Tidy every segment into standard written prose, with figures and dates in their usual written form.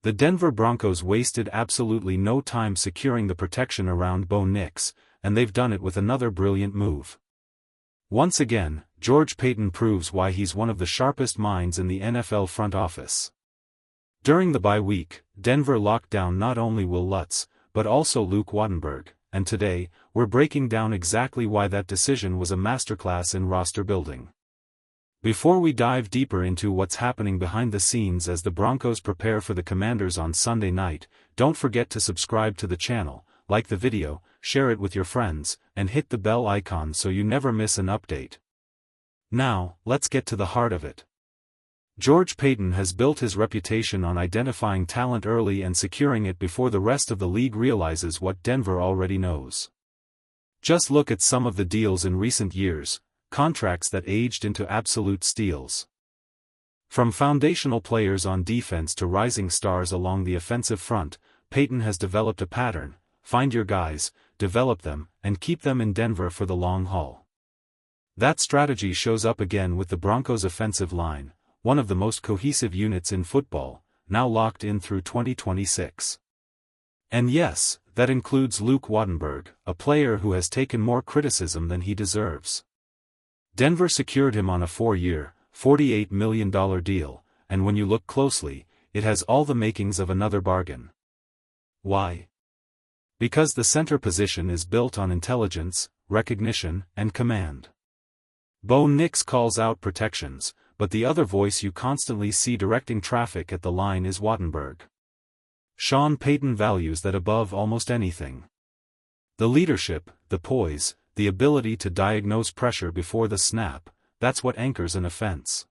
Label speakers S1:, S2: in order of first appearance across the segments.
S1: The Denver Broncos wasted absolutely no time securing the protection around Bo Nix, and they've done it with another brilliant move. Once again, George Paton proves why he's one of the sharpest minds in the NFL front office. During the bye week, Denver locked down not only Will Lutz, but also Luke Wattenberg, and today, we're breaking down exactly why that decision was a masterclass in roster building. Before we dive deeper into what's happening behind the scenes as the Broncos prepare for the Commanders on Sunday night, don't forget to subscribe to the channel, like the video, share it with your friends, and hit the bell icon so you never miss an update. Now, let's get to the heart of it. George Paton has built his reputation on identifying talent early and securing it before the rest of the league realizes what Denver already knows. Just look at some of the deals in recent years, contracts that aged into absolute steals. From foundational players on defense to rising stars along the offensive front, Paton has developed a pattern: find your guys, develop them, and keep them in Denver for the long haul. That strategy shows up again with the Broncos' offensive line, one of the most cohesive units in football, now locked in through 2026. And yes, that includes Luke Wattenberg, a player who has taken more criticism than he deserves. Denver secured him on a 4-year, $48 million deal, and when you look closely, it has all the makings of another bargain. Why? Because the center position is built on intelligence, recognition, and command. Bo Nix calls out protections, but the other voice you constantly see directing traffic at the line is Wattenberg. Sean Payton values that above almost anything. The leadership, the poise, the ability to diagnose pressure before the snap, that's what anchors an offense.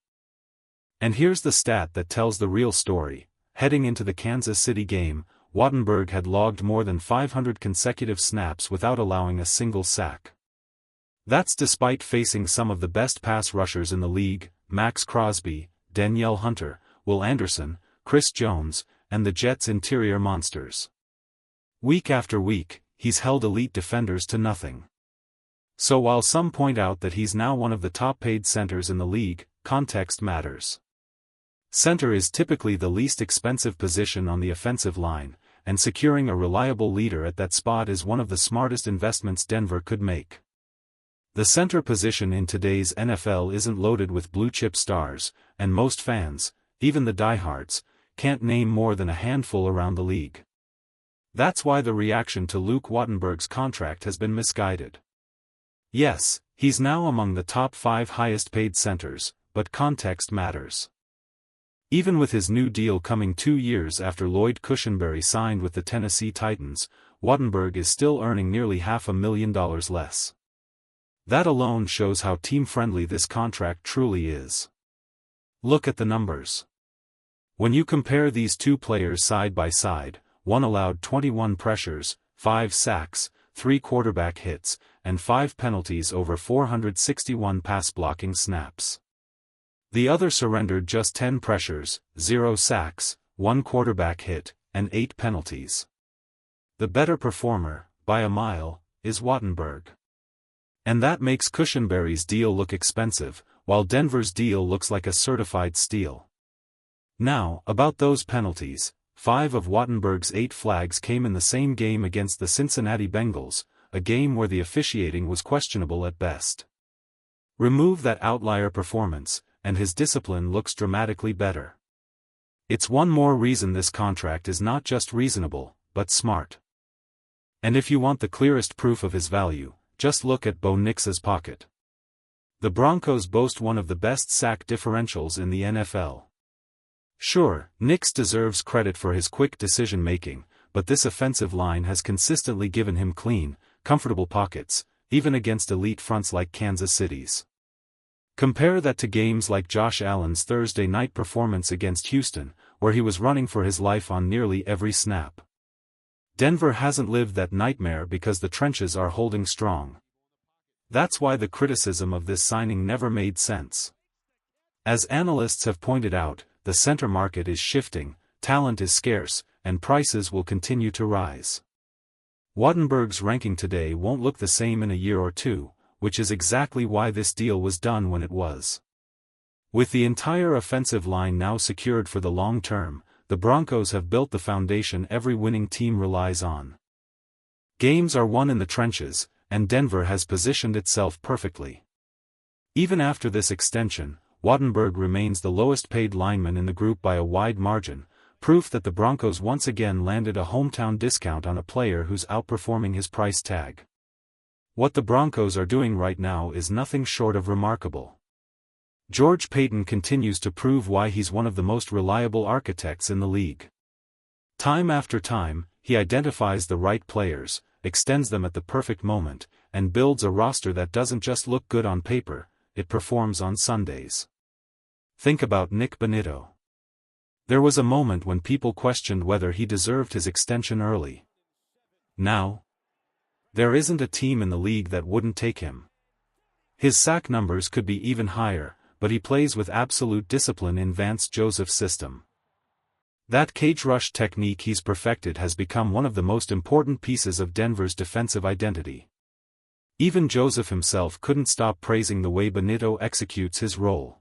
S1: And here's the stat that tells the real story: heading into the Kansas City game, Wattenberg had logged more than 500 consecutive snaps without allowing a single sack. That's despite facing some of the best pass rushers in the league: Max Crosby, Danielle Hunter, Will Anderson, Chris Jones, and the Jets' interior monsters. Week after week, he's held elite defenders to nothing. So while some point out that he's now one of the top-paid centers in the league, context matters. Center is typically the least expensive position on the offensive line, and securing a reliable leader at that spot is one of the smartest investments Denver could make. The center position in today's NFL isn't loaded with blue-chip stars, and most fans, even the diehards, can't name more than a handful around the league. That's why the reaction to Luke Wattenberg's contract has been misguided. Yes, he's now among the top 5 highest-paid centers, but context matters. Even with his new deal coming 2 years after Lloyd Cushenberry signed with the Tennessee Titans, Wattenberg is still earning nearly $500,000 less. That alone shows how team-friendly this contract truly is. Look at the numbers. When you compare these two players side by side, one allowed 21 pressures, 5 sacks, 3 quarterback hits, and 5 penalties over 461 pass-blocking snaps. The other surrendered just 10 pressures, 0 sacks, 1 quarterback hit, and 8 penalties. The better performer, by a mile, is Wattenberg. And that makes Cushenberry's deal look expensive, while Denver's deal looks like a certified steal. Now, about those penalties, 5 of Wattenberg's 8 flags came in the same game against the Cincinnati Bengals, a game where the officiating was questionable at best. Remove that outlier performance, and his discipline looks dramatically better. It's one more reason this contract is not just reasonable, but smart. And if you want the clearest proof of his value, just look at Bo Nix's pocket. The Broncos boast one of the best sack differentials in the NFL. Sure, Nix deserves credit for his quick decision-making, but this offensive line has consistently given him clean, comfortable pockets, even against elite fronts like Kansas City's. Compare that to games like Josh Allen's Thursday night performance against Houston, where he was running for his life on nearly every snap. Denver hasn't lived that nightmare because the trenches are holding strong. That's why the criticism of this signing never made sense. As analysts have pointed out, the center market is shifting, talent is scarce, and prices will continue to rise. Wattenberg's ranking today won't look the same in a year or two, which is exactly why this deal was done when it was. With the entire offensive line now secured for the long term, the Broncos have built the foundation every winning team relies on. Games are won in the trenches, and Denver has positioned itself perfectly. Even after this extension, Wattenberg remains the lowest-paid lineman in the group by a wide margin, proof that the Broncos once again landed a hometown discount on a player who's outperforming his price tag. What the Broncos are doing right now is nothing short of remarkable. George Paton continues to prove why he's one of the most reliable architects in the league. Time after time, he identifies the right players, extends them at the perfect moment, and builds a roster that doesn't just look good on paper, it performs on Sundays. Think about Nick Bonitto. There was a moment when people questioned whether he deserved his extension early. Now, there isn't a team in the league that wouldn't take him. His sack numbers could be even higher, but he plays with absolute discipline in Vance Joseph's system. That cage rush technique he's perfected has become one of the most important pieces of Denver's defensive identity. Even Joseph himself couldn't stop praising the way Bonitto executes his role.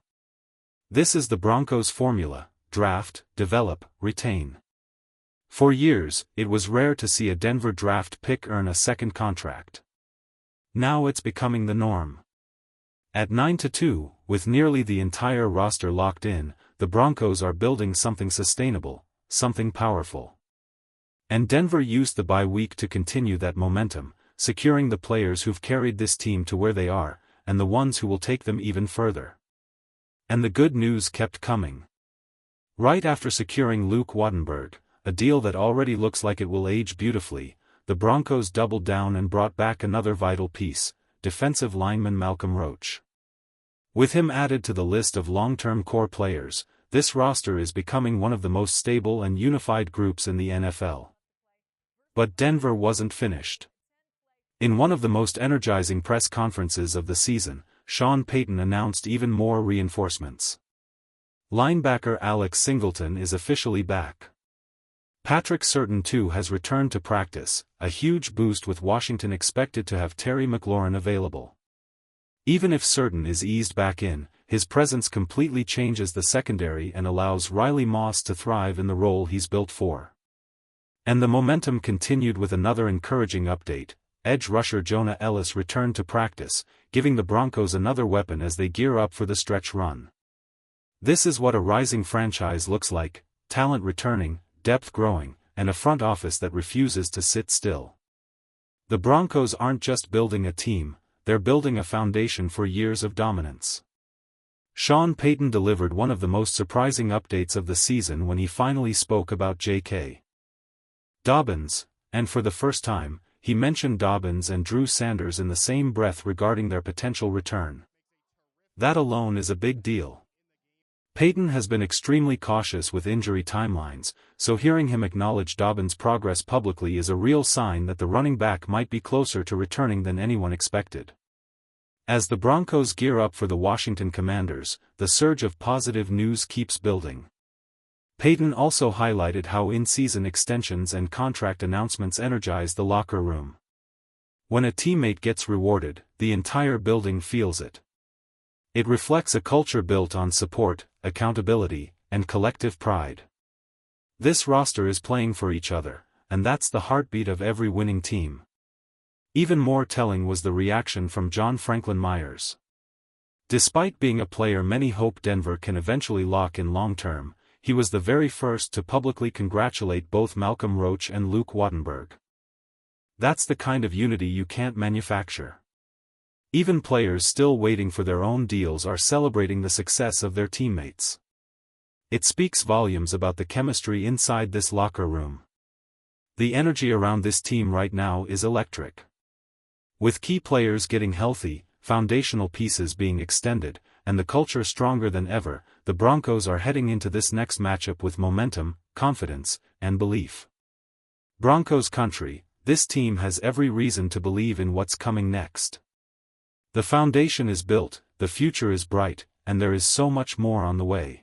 S1: This is the Broncos' formula: draft, develop, retain. For years, it was rare to see a Denver draft pick earn a second contract. Now it's becoming the norm. At 9-2, with nearly the entire roster locked in, the Broncos are building something sustainable, something powerful. And Denver used the bye week to continue that momentum, securing the players who've carried this team to where they are, and the ones who will take them even further. And the good news kept coming. Right after securing Luke Wattenberg, a deal that already looks like it will age beautifully, the Broncos doubled down and brought back another vital piece, defensive lineman Malcolm Roach. With him added to the list of long-term core players, this roster is becoming one of the most stable and unified groups in the NFL. But Denver wasn't finished. In one of the most energizing press conferences of the season, Sean Payton announced even more reinforcements. Linebacker Alex Singleton is officially back. Surtain II has returned to practice, a huge boost with Washington expected to have Terry McLaurin available. Even if Surtain is eased back in, his presence completely changes the secondary and allows Riley Moss to thrive in the role he's built for. And the momentum continued with another encouraging update: edge rusher Jonah Ellis returned to practice, giving the Broncos another weapon as they gear up for the stretch run. This is what a rising franchise looks like: talent returning, depth growing, and a front office that refuses to sit still. The Broncos aren't just building a team, they're building a foundation for years of dominance. Sean Payton delivered one of the most surprising updates of the season when he finally spoke about J.K. Dobbins, and for the first time, he mentioned Dobbins and Drew Sanders in the same breath regarding their potential return. That alone is a big deal. Payton has been extremely cautious with injury timelines, so hearing him acknowledge Dobbins' progress publicly is a real sign that the running back might be closer to returning than anyone expected. As the Broncos gear up for the Washington Commanders, the surge of positive news keeps building. Payton also highlighted how in-season extensions and contract announcements energize the locker room. When a teammate gets rewarded, the entire building feels it. It reflects a culture built on support, accountability, and collective pride. This roster is playing for each other, and that's the heartbeat of every winning team. Even more telling was the reaction from John Franklin Myers. Despite being a player many hope Denver can eventually lock in long-term, he was the very first to publicly congratulate both Malcolm Roach and Luke Wattenberg. That's the kind of unity you can't manufacture. Even players still waiting for their own deals are celebrating the success of their teammates. It speaks volumes about the chemistry inside this locker room. The energy around this team right now is electric. With key players getting healthy, foundational pieces being extended, and the culture stronger than ever, the Broncos are heading into this next matchup with momentum, confidence, and belief. Broncos country, this team has every reason to believe in what's coming next. The foundation is built, the future is bright, and there is so much more on the way.